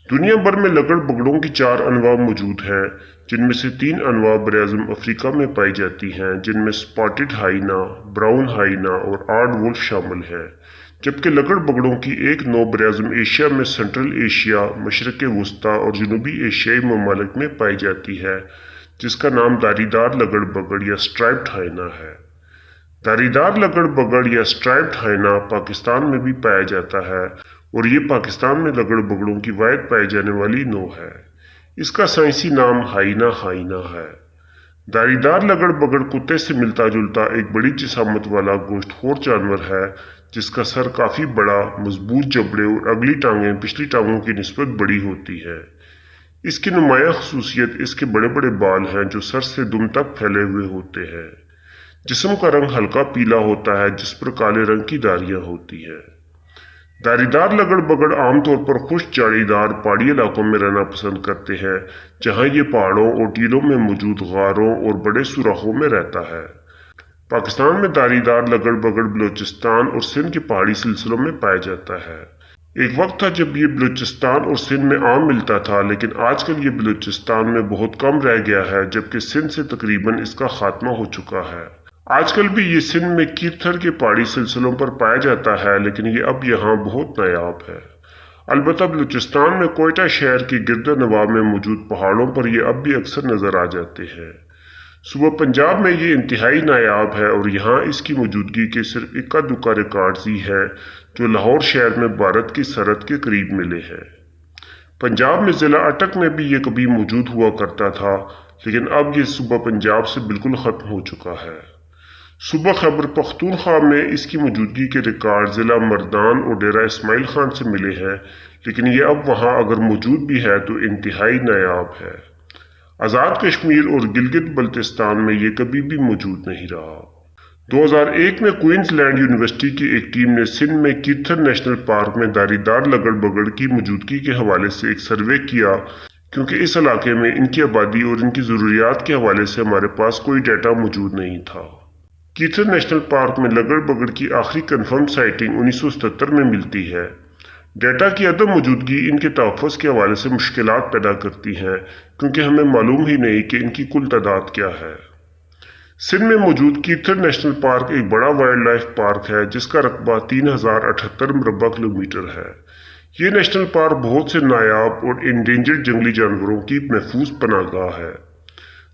दुनिया भर में लगड़ बगड़ों की 4 अनवा मौजूद हैं, जिनमें से 3 अनवा बरआज़म अफ्रीका में पाई जाती हैं, जिनमें स्पॉटेड हाइना, ब्राउन हाइना और आर्ड वुल्फ शामिल है। जबकि लगड़ बगड़ों की एक नौ बरआज़म एशिया में सेंट्रल एशिया, मशरक़ वस्ता और जनूबी एशियाई ममालिक में पाई जाती है, जिसका नाम धारीदार लगड़ बगड़ या स्ट्राइप्ड हाइना है। धारीदार लगड़ बगड़ या स्ट्राइप्ड हाइना पाकिस्तान में भी पाया जाता है और ये पाकिस्तान में लगड़ बगड़ों की वाहिद पाई जाने वाली नौ है। इसका साइंसी नाम हाइना हाइना है। धारीदार लगड़ बगड़ कुत्ते से मिलता जुलता एक बड़ी जिसामत वाला गोश्तखोर जानवर है, जिसका सर काफ़ी बड़ा, मजबूत जबड़े और अगली टांगें पिछली टांगों की निस्बत बड़ी होती है। इसकी नुमायां खसूसियत इसके बड़े बड़े बाल हैं जो सर से दुम तक फैले हुए होते हैं। जिस्म का रंग हल्का पीला होता है, जिस पर काले रंग की धारियां होती हैं। धारीदार लगड़ बगड़ आमतौर पर खुश्क झाड़ीदार पहाड़ी इलाकों में रहना पसंद करते हैं, जहां ये पहाड़ों और टीलों में मौजूद गारों और बड़े सुराखों में रहता है। पाकिस्तान में धारीदार लगड़ बगड़ बलूचिस्तान और सिंध के पहाड़ी सिलसिलों में पाया जाता है। एक वक्त था जब ये बलूचिस्तान और सिंध में आम मिलता था, लेकिन आजकल ये बलूचिस्तान में बहुत कम रह गया है, जबकि सिंध से तकरीबन इसका खात्मा हो चुका है। आजकल भी ये सिंध में कीरथर के पहाड़ी सिलसिलों पर पाया जाता है, लेकिन ये अब यहाँ बहुत नायाब है। अलबत्ता बलूचिस्तान में कोयटा शहर के गिरद नवाब में मौजूद पहाड़ों पर ये अब भी अक्सर नजर आ जाते हैं। सूबा पंजाब में ये इंतहाई नायाब है और यहाँ इसकी मौजूदगी के सिर्फ इक्का दुक्का रिकॉर्ड्स ही है, जो लाहौर शहर में भारत की सरहद के करीब मिले हैं। पंजाब में ज़िला अटक में भी ये कभी मौजूद हुआ करता था, लेकिन अब ये सूबा पंजाब से बिल्कुल ख़त्म हो चुका है। सूबा खैबर पख्तूनख्वा में इसकी मौजूदगी के रिकॉर्ड ज़िला मर्दान और डेरा इस्माइल खान से मिले हैं, लेकिन ये अब वहाँ अगर मौजूद भी है तो इंतहाई नायाब है। आज़ाद कश्मीर और गिलगित बल्तिस्तान में ये कभी भी मौजूद नहीं रहा। 2001 में क्वींसलैंड यूनिवर्सिटी की एक टीम ने सिंध में कीरथर नेशनल पार्क में धारीदार लगड़ बगड़ की मौजूदगी के हवाले से एक सर्वे किया, क्योंकि इस इलाके में इनकी आबादी और इनकी ज़रूरियात के हवाले से हमारे पास कोई डाटा मौजूद नहीं था। कीरथर नेशनल पार्क में लगड़ बगड़ की आखिरी कन्फर्म साइटिंग 1977 में मिलती है। डेटा की अदम मौजूदगी इनके तहफ़्फ़ुज़ के हवाले से मुश्किलात पैदा करती हैं, क्योंकि हमें मालूम ही नहीं कि इनकी कुल तादाद क्या है। सिंध में मौजूद कीरथर नेशनल पार्क एक बड़ा वाइल्ड लाइफ पार्क है, जिसका रकबा 3078 मुरबा किलोमीटर है। ये नेशनल पार्क बहुत से नायाब और इंडेंजर्ड जंगली जानवरों की महफूज पनाहगाह है।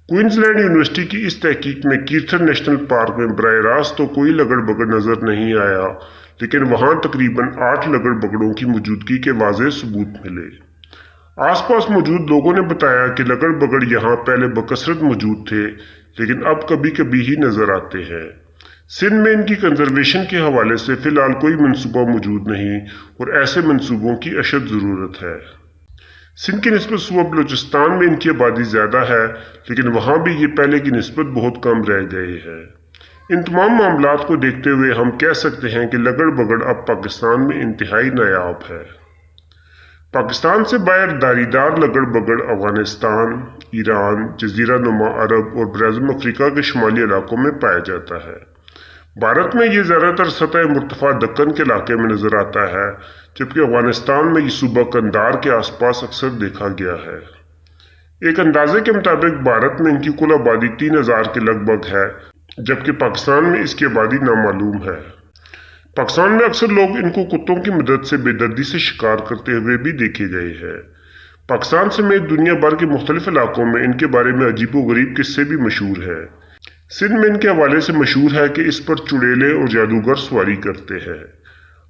क्वींसलैंड यूनिवर्सिटी की इस तहकीक में कीरथर नेशनल पार्क में बराह रास्त तो कोई लगड़ बगड़ नजर नहीं आया, लेकिन वहां तकरीबन 8 लगड़ बगड़ों की मौजूदगी के वाज़ेह सबूत मिले। आसपास मौजूद लोगों ने बताया कि लगड़ बगड़ यहाँ पहले बकसरत मौजूद थे, लेकिन अब कभी कभी ही नजर आते हैं। सिंध में इनकी कंजर्वेशन के हवाले से फिलहाल कोई मंसूबा मौजूद नहीं और ऐसे मंसूबों की अशद ज़रूरत है। सिंध की निस्बत सूबा बलूचिस्तान में इनकी आबादी ज़्यादा है, लेकिन वहाँ भी ये पहले की निस्बत बहुत कम रह गए हैं। इन तमाम मामलात को देखते हुए हम कह सकते हैं कि लगड़ बगड़ अब पाकिस्तान में इंतहाई नायाब है। पाकिस्तान से बाहर धारीदार लगड़ बगड़ अफगानिस्तान, ईरान, जजीरा नुमा अरब और बरआज़म अफ्रीका के शुमाली इलाकों में पाया जाता है। भारत में ये ज़्यादातर सतह मुर्तफ़ा दक्कन के इलाके में नज़र आता है, जबकि अफगानिस्तान में ये सूबा कंधार के आसपास अक्सर देखा गया है। एक अंदाजे के मुताबिक भारत में इनकी कुल आबादी 3000 के लगभग है, जबकि पाकिस्तान में इसकी आबादी नामालूम है। पाकिस्तान में अक्सर लोग इनको कुत्तों की मदद से बेदर्दी से शिकार करते हुए भी देखे गए हैं। पाकिस्तान समेत दुनिया भर के मुख्तलिफ इलाकों में इनके बारे में अजीबोगरीब किस्से भी मशहूर है। सिंध में इनके हवाले से मशहूर है कि इस पर चुड़ैले और जादूगर सवारी करते हैं।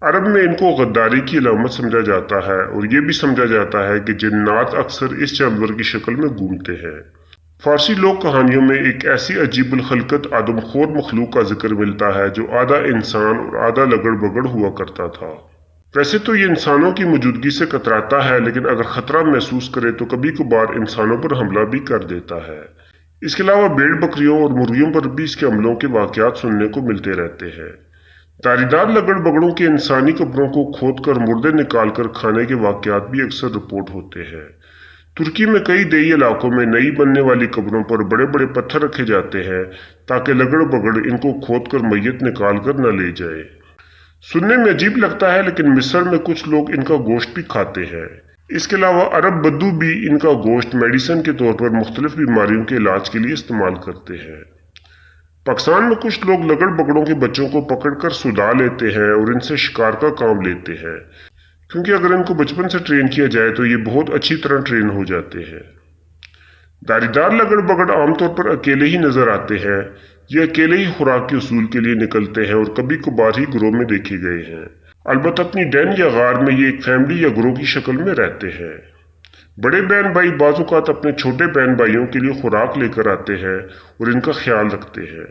अरब में इनको गद्दारी की अलामत समझा जाता है और ये भी समझा जाता है कि जिन्नात अक्सर इस जानवर की शक्ल में घूमते हैं। फारसी लोक कहानियों में एक ऐसी अजीबुल खलकत आदमखोर मखलूक का जिक्र मिलता है जो आधा इंसान और आधा लगड़ बगड़ हुआ करता था। वैसे तो ये इंसानों की मौजूदगी से कतराता है, लेकिन अगर खतरा महसूस करे तो कभी कभार इंसानों पर हमला भी कर देता है। इसके अलावा भेड़ बकरियों और मुर्गियों पर भी इसके हमलों के वाकयात सुनने को मिलते रहते हैं। धारीदार लगड़ बगड़ों के इंसानी कब्रों को खोदकर मुर्दे निकालकर खाने के वाकयात भी अक्सर रिपोर्ट होते हैं। तुर्की में कई देही इलाकों में नई बनने वाली कब्रों पर बड़े बड़े पत्थर रखे जाते हैं ताकि लगड़ बगड़ इनको खोदकर मैयत निकाल कर न ले जाए। सुनने में अजीब लगता है, लेकिन मिस्र में कुछ लोग इनका गोश्त भी खाते हैं। اس کے علاوہ عرب بدو بھی ان کا گوشت میڈیسن کے طور پر مختلف بیماریوں کے علاج کے لیے استعمال کرتے ہیں۔ پاکستان میں کچھ لوگ لگڑ بگڑوں کے بچوں کو پکڑ کر سودا لیتے ہیں اور ان سے شکار کا کام لیتے ہیں، کیونکہ اگر ان کو بچپن سے ٹرین کیا جائے تو یہ بہت اچھی طرح ٹرین ہو جاتے ہیں۔ دھاری دار لگڑ بگڑ عام طور پر اکیلے ہی نظر آتے ہیں۔ یہ اکیلے ہی خوراک کے اصول کے لیے نکلتے ہیں اور کبھی کبھار ہی گروہ میں دیکھے گئے ہیں۔ البتہ اپنی ڈین یا غار میں یہ ایک فیملی یا گروہ کی شکل میں رہتے ہیں۔ بڑے بہن بھائی بعض اوقات اپنے چھوٹے بہن بھائیوں کے لیے خوراک لے کر آتے ہیں اور ان کا خیال رکھتے ہیں۔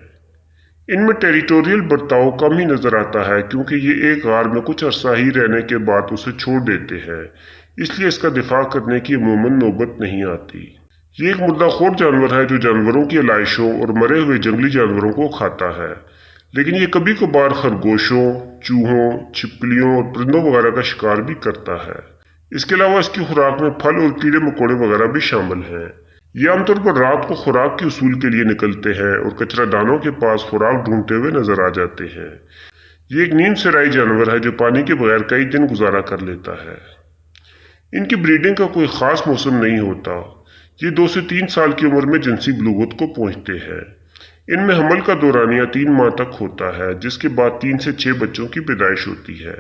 ان میں ٹیریٹوریل برتاؤ کم ہی نظر آتا ہے، کیونکہ یہ ایک غار میں کچھ عرصہ ہی رہنے کے بعد اسے چھوڑ دیتے ہیں، اس لیے اس کا دفاع کرنے کی عموماً نوبت نہیں آتی۔ یہ ایک مردہ خور جانور ہے جو جانوروں کی علائشوں اور مرے ہوئے جنگلی جانوروں کو کھاتا ہے، لیکن یہ کبھی کبھار خرگوشوں، چوہوں، چھپکلیوں اور پرندوں وغیرہ کا شکار بھی کرتا ہے۔ اس کے علاوہ اس کی خوراک میں پھل اور کیڑے مکوڑے وغیرہ بھی شامل ہیں۔ یہ عام طور پر رات کو خوراک کے اصول کے لیے نکلتے ہیں اور کچرا دانوں کے پاس خوراک ڈھونڈتے ہوئے نظر آ جاتے ہیں۔ یہ ایک نیم صحرائی جانور ہے جو پانی کے بغیر کئی دن گزارا کر لیتا ہے۔ ان کی بریڈنگ کا کوئی خاص موسم نہیں ہوتا۔ یہ 2 سے 3 سال کی عمر میں جنسی بلوغت کو پہنچتے ہیں۔ ان میں حمل کا دورانیہ 3 ماہ تک ہوتا ہے، جس کے بعد 3 سے 6 بچوں کی پیدائش ہوتی ہے۔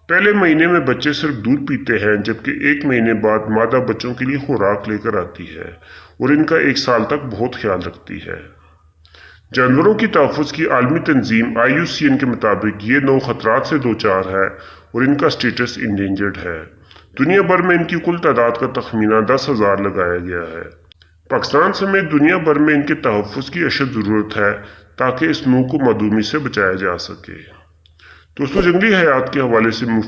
پہلے مہینے میں بچے صرف دودھ پیتے ہیں، جبکہ 1 مہینے بعد مادہ بچوں کے لیے خوراک لے کر آتی ہے اور ان کا 1 سال تک بہت خیال رکھتی ہے۔ جانوروں کی تحفظ کی عالمی تنظیم IUCN کے مطابق یہ نو خطرات سے دوچار ہے اور ان کا سٹیٹس انڈینجرڈ ہے۔ دنیا بھر میں ان کی کل تعداد کا تخمینہ 10,000 لگایا گیا ہے۔ پاکستان سمیت دنیا بھر میں ان کے تحفظ کی اشد ضرورت ہے تاکہ اس نوع کو معدومی سے بچایا جا سکے۔ دوستو، جنگلی حیات کے حوالے سے